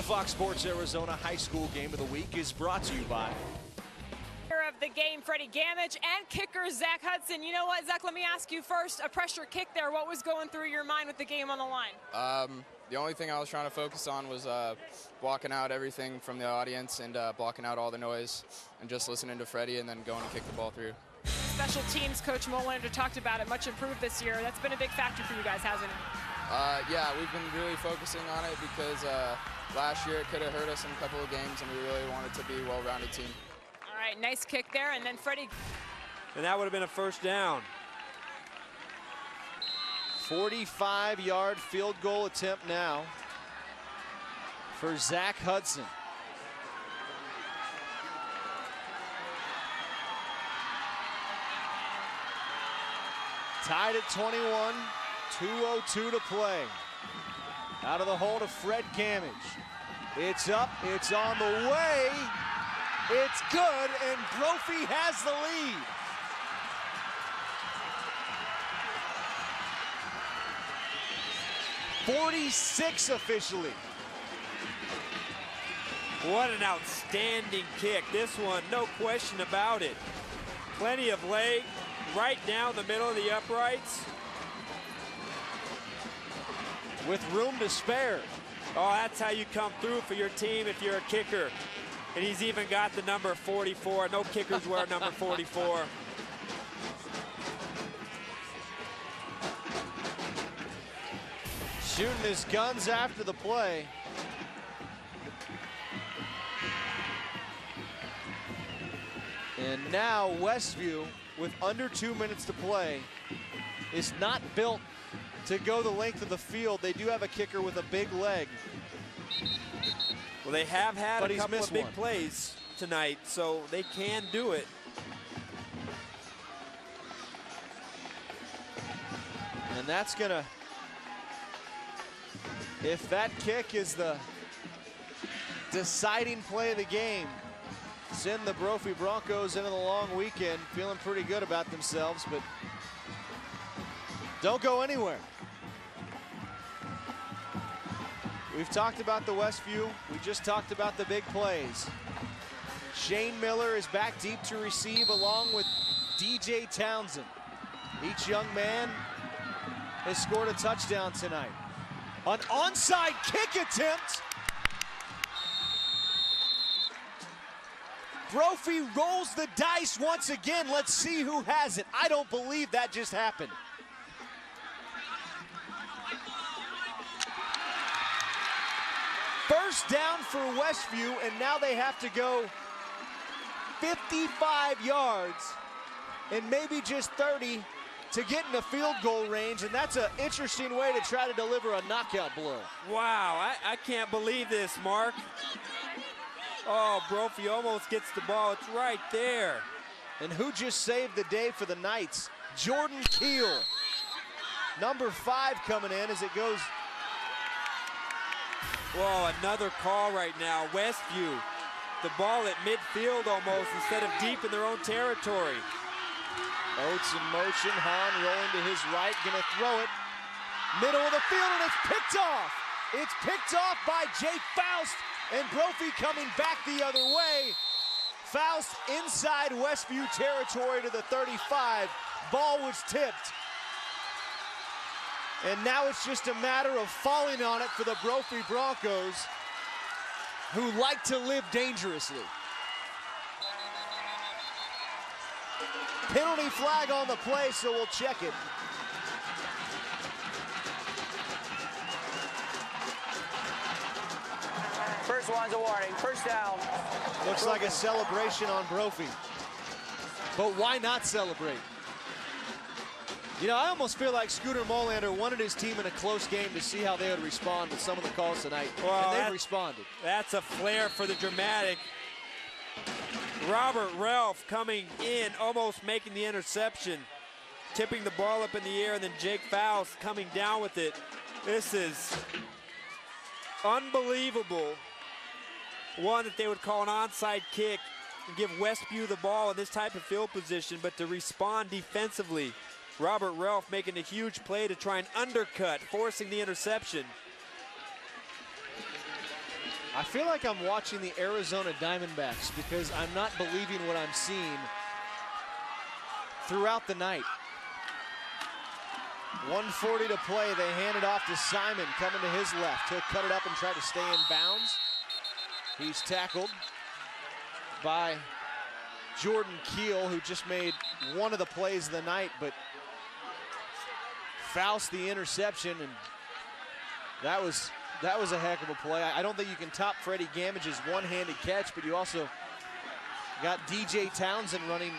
Fox Sports Arizona High School Game of the Week is brought to you by of the game, Freddie Gamage, and kicker Zach Hudson. You know what, Zach, let me ask you first, a pressure kick there. What was going through your mind with the game on the line? The only thing I was trying to focus on was blocking out everything from the audience and blocking out all the noise and just listening to Freddie and then going and kick the ball through. Special teams coach Molander talked about it, much improved this year. That's been a big factor for you guys, hasn't it? Yeah, we've been really focusing on it because last year it could have hurt us in a couple of games and we really wanted to be a well-rounded team. All right, nice kick there, and then Freddie. And that would have been a first down. 45-yard field goal attempt now for Zach Hudson. Tied at 21, 2:02 to play. Out of the hole to Fred Gamage. It's up, it's on the way. It's good, and Brophy has the lead. .46 officially. What an outstanding kick. This one, no question about it. Plenty of leg, right down the middle of the uprights. With room to spare. Oh, that's how you come through for your team if you're a kicker. And he's even got the number 44. No kickers wear number 44. Shooting his guns after the play. And now Westview, with under 2 minutes to play, is not built to go the length of the field. They do have a kicker with a big leg. Well, they have had a couple of big plays tonight, so they can do it. And that's gonna, if that kick is the deciding play of the game, send the Brophy Broncos into the long weekend feeling pretty good about themselves, but don't go anywhere. We've talked about the Westview. We just talked about the big plays. Shane Miller is back deep to receive along with DJ Townsend. Each young man has scored a touchdown tonight. An onside kick attempt. Brophy rolls the dice once again. Let's see who has it. I don't believe that just happened. First down for Westview, and now they have to go 55 yards and maybe just 30 to get in the field goal range, and that's an interesting way to try to deliver a knockout blow. Wow, I can't believe this, Mark. Oh, Brophy almost gets the ball. It's right there. And who just saved the day for the Knights? Jordan Keel. Number 5 coming in as it goes. Whoa, another call right now. Westview, the ball at midfield almost instead of deep in their own territory. Oates in motion, Hahn rolling to his right, gonna throw it. Middle of the field, and it's picked off. It's picked off by Jake Faust, and Brophy coming back the other way. Faust inside Westview territory to the 35. Ball was tipped. And now it's just a matter of falling on it for the Brophy Broncos, who like to live dangerously. Penalty flag on the play, so we'll check it. First one's a warning, first down. Looks like a celebration on Brophy. But why not celebrate? You know, I almost feel like Scooter Molander wanted his team in a close game to see how they would respond with some of the calls tonight, and they responded. That's a flair for the dramatic. Robert Ralph coming in, almost making the interception, tipping the ball up in the air, and then Jake Faust coming down with it. This is unbelievable. One, that they would call an onside kick and give Westview the ball in this type of field position, but to respond defensively. Robert Ralph making a huge play to try and undercut, forcing the interception. I feel like I'm watching the Arizona Diamondbacks because I'm not believing what I'm seeing throughout the night. 1:40 to play. They hand it off to Simon, coming to his left. He'll cut it up and try to stay in bounds. He's tackled by Jordan Keel, who just made one of the plays of the night, but Faust the interception, and that was a heck of a play. I don't think you can top Freddie Gamage's one-handed catch, but you also got DJ Townsend running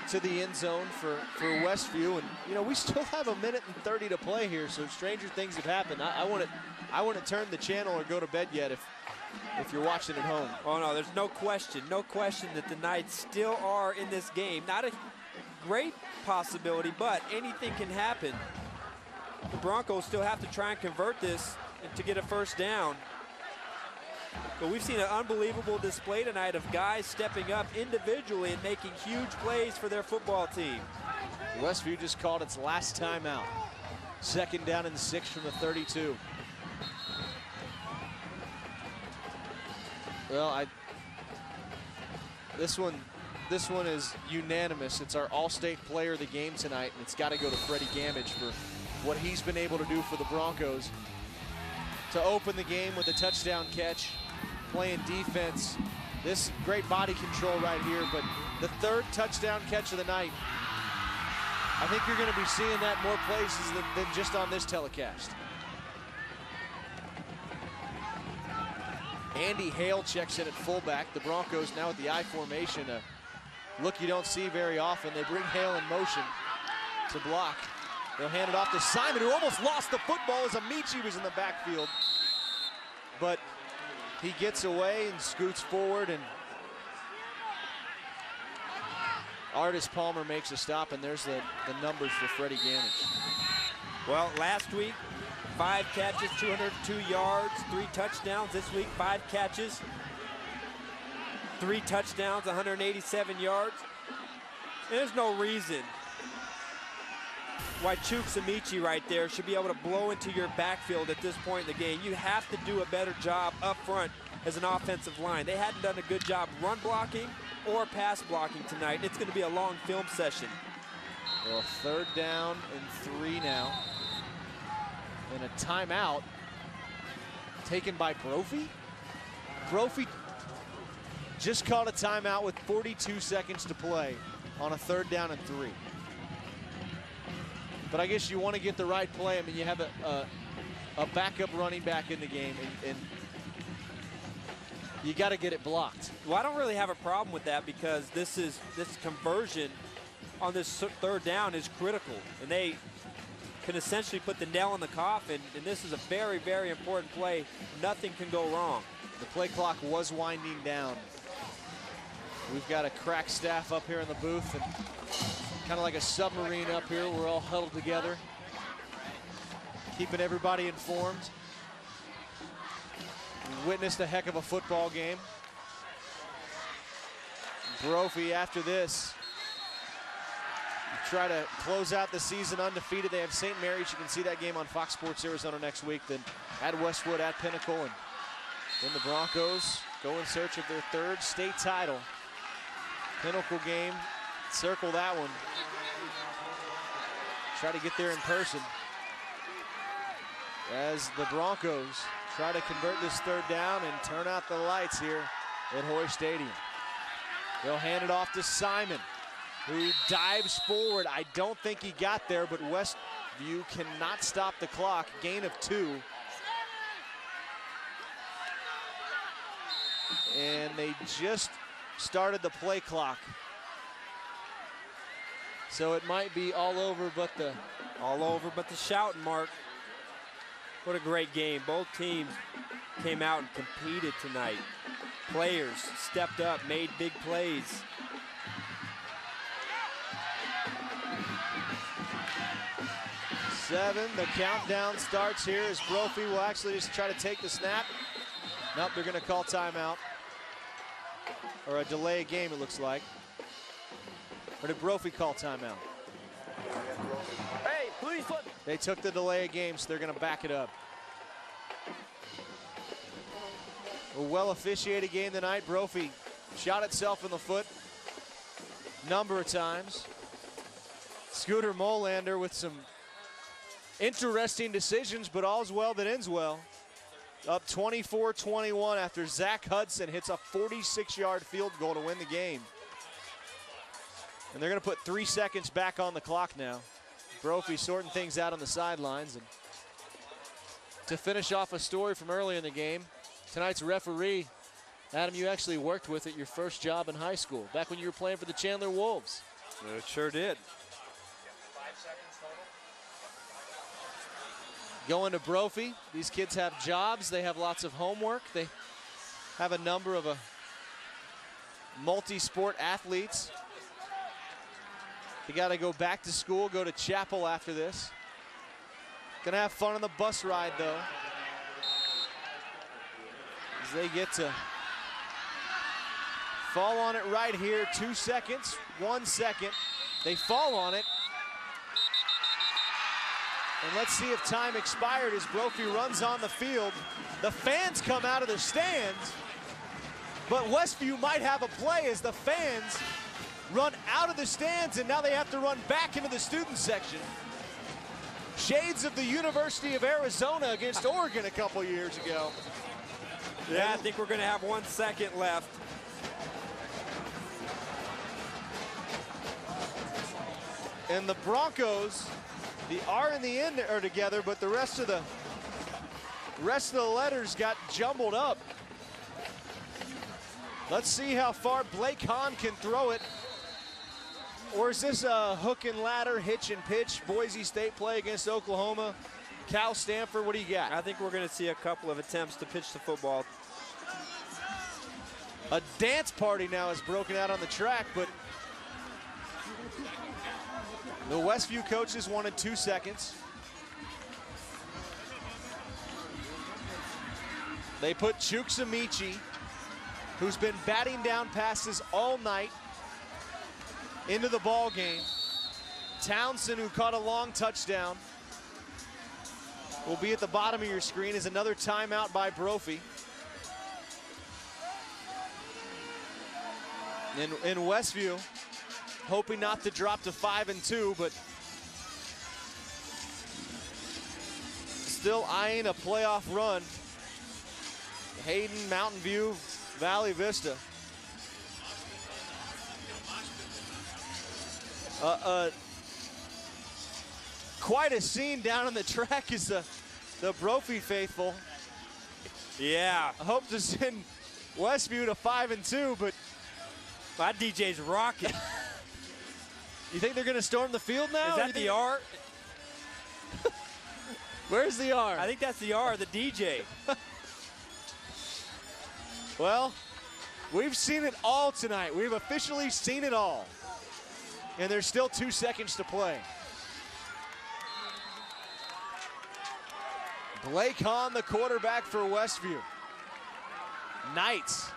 to the end zone for Westview, and you know we still have 1:30 to play here, so stranger things have happened. I wouldn't turn the channel or go to bed yet if you're watching at home. Oh no, there's no question that the Knights still are in this game. Not a great possibility, but anything can happen. The Broncos still have to try and convert this to get a first down. But we've seen an unbelievable display tonight of guys stepping up individually and making huge plays for their football team. Westview just called its last timeout. 2nd down and 6 from the 32. Well, this one is unanimous. It's our All-State Player of the game tonight, and it's got to go to Freddie Gamage for what he's been able to do for the Broncos to open the game with a touchdown catch, playing defense. This great body control right here, but the 3rd touchdown catch of the night. I think you're going to be seeing that more places than just on this telecast. Andy Hale checks in at fullback. The Broncos now with the I formation, a look you don't see very often. They bring Hale in motion to block. They'll hand it off to Simon, who almost lost the football as Amici was in the backfield. But he gets away and scoots forward, and Artis Palmer makes a stop, and there's the numbers for Freddie Gamage. Well, last week, 5 catches, 202 yards, 3 touchdowns. This week, 5 catches, 3 touchdowns, 187 yards. There's no reason why Chooks Amici right there should be able to blow into your backfield at this point in the game. You have to do a better job up front as an offensive line. They hadn't done a good job run blocking or pass blocking tonight. It's going to be a long film session. Well, 3rd down and 3 now. And a timeout taken by Brophy. Brophy just called a timeout with 42 seconds to play on a 3rd down and 3. But I guess you want to get the right play. I mean, you have a backup running back in the game, and you got to get it blocked. Well, I don't really have a problem with that because this conversion on this 3rd down is critical, and they can essentially put the nail in the coffin, and this is a very, very important play. Nothing can go wrong. The play clock was winding down. We've got a crack staff up here in the booth, and kind of like a submarine up here. We're all huddled together, keeping everybody informed. We witnessed a heck of a football game. Brophy, after this, try to close out the season undefeated. They have St. Mary's. You can see that game on Fox Sports Arizona next week. Then at Westwood, at Pinnacle, and then the Broncos go in search of their 3rd state title. Pinnacle game, circle that one. Try to get there in person as the Broncos try to convert this 3rd down and turn out the lights here at Hoy Stadium. They'll hand it off to Simon, who dives forward. I don't think he got there, but Westview cannot stop the clock. Gain of 2. And they just started the play clock. So it might be all over but the shouting, Mark. What a great game. Both teams came out and competed tonight. Players stepped up, made big plays. Seven, the countdown starts here as Brophy will actually just try to take the snap. Nope, they're gonna call timeout. Or a delay of game, it looks like. Or did Brophy call timeout? Hey, please flip. They took the delay of game, so they're gonna back it up. A well officiated game tonight. Brophy shot itself in the foot a number of times. Scooter Molander with some interesting decisions, but all's well that ends well. Up 24-21 after Zach Hudson hits a 46-yard field goal to win the game. And they're going to put 3 seconds back on the clock now. Brophy sorting things out on the sidelines. And to finish off a story from earlier in the game, tonight's referee, Adam, you actually worked with at your first job in high school, back when you were playing for the Chandler Wolves. It sure did. Going to Brophy, these kids have jobs, they have lots of homework, they have a number of multi-sport athletes. They got to go back to school, go to chapel after this. Gonna have fun on the bus ride though, as they get to fall on it right here. 2 seconds, 1 second. They fall on it. And let's see if time expired as Brophy runs on the field. The fans come out of the stands, but Westview might have a play as the fans run out of the stands, and now they have to run back into the student section. Shades of the University of Arizona against Oregon a couple years ago. Yeah, I think we're going to have 1 second left. And the Broncos, the R and the N are together, but the rest of the letters got jumbled up. Let's see how far Blake Hahn can throw it. Or is this a hook and ladder, hitch and pitch, Boise State play against Oklahoma? Cal Stanford, what do you got? I think we're going to see a couple of attempts to pitch the football. A dance party now has broken out on the track, but the Westview coaches wanted 2 seconds. They put Chukwuemeka, who's been batting down passes all night, into the ball game. Townsend, who caught a long touchdown, will be at the bottom of your screen as another timeout by Brophy. In Westview, hoping not to drop to 5-2, but still eyeing a playoff run. Hayden, Mountain View, Valley Vista. Quite a scene down on the track is the Brophy faithful. Yeah. I hope to send Westview to 5-2, but my DJ's rocking. You think they're going to storm the field now? Is that the R? Where's the R? I think that's the R, the DJ. Well, we've seen it all tonight. We've officially seen it all. And there's still 2 seconds to play. Blake Hahn, the quarterback for Westview. Knights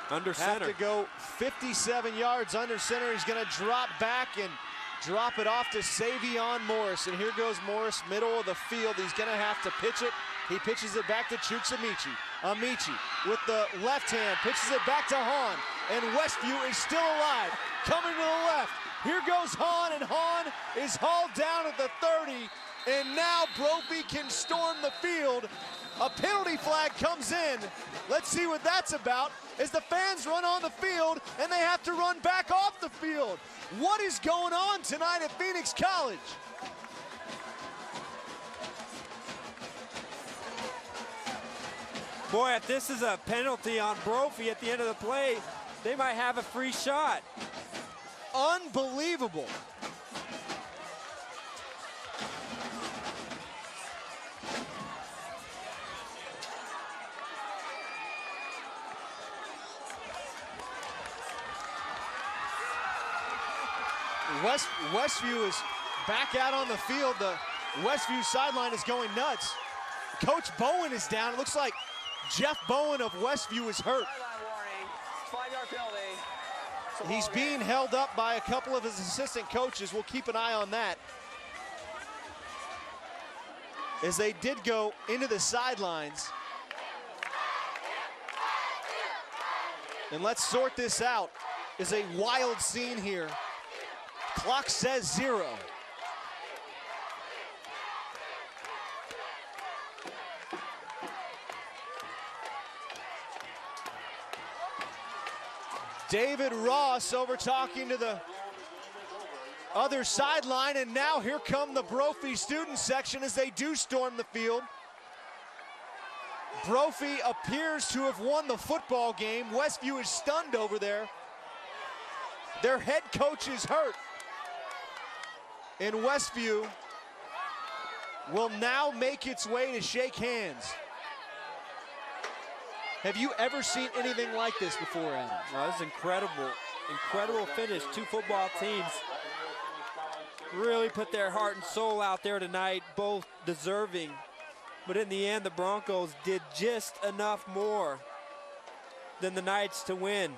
under center. Have to go 57 yards under center. He's going to drop back and drop it off to Savion Morris. And here goes Morris, middle of the field. He's going to have to pitch it. He pitches it back to Chukwuemeka. Amici with the left hand, pitches it back to Hahn. And Westview is still alive, coming to the left. Here goes Hahn, and Hahn is hauled down at the 30. And now Brophy can storm the field. A penalty flag comes in. Let's see what that's about as the fans run on the field and they have to run back off the field. What is going on tonight at Phoenix College? Boy, if this is a penalty on Brophy at the end of the play, they might have a free shot. Unbelievable. Westview is back out on the field. The Westview sideline is going nuts. Coach Bowen is down. It looks like Jeff Bowen of Westview is hurt. He's being held up by a couple of his assistant coaches. We'll keep an eye on that, as they did go into the sidelines. And let's sort this out. Is a wild scene here. Clock says 0. David Ross over talking to the other sideline, and now here come the Brophy student section as they do storm the field. Brophy appears to have won the football game. Westview is stunned over there. Their head coach is hurt. And Westview will now make its way to shake hands. Have you ever seen anything like this before, Adam? Well, this is incredible. Incredible finish. Two football teams really put their heart and soul out there tonight, both deserving. But in the end, the Broncos did just enough more than the Knights to win.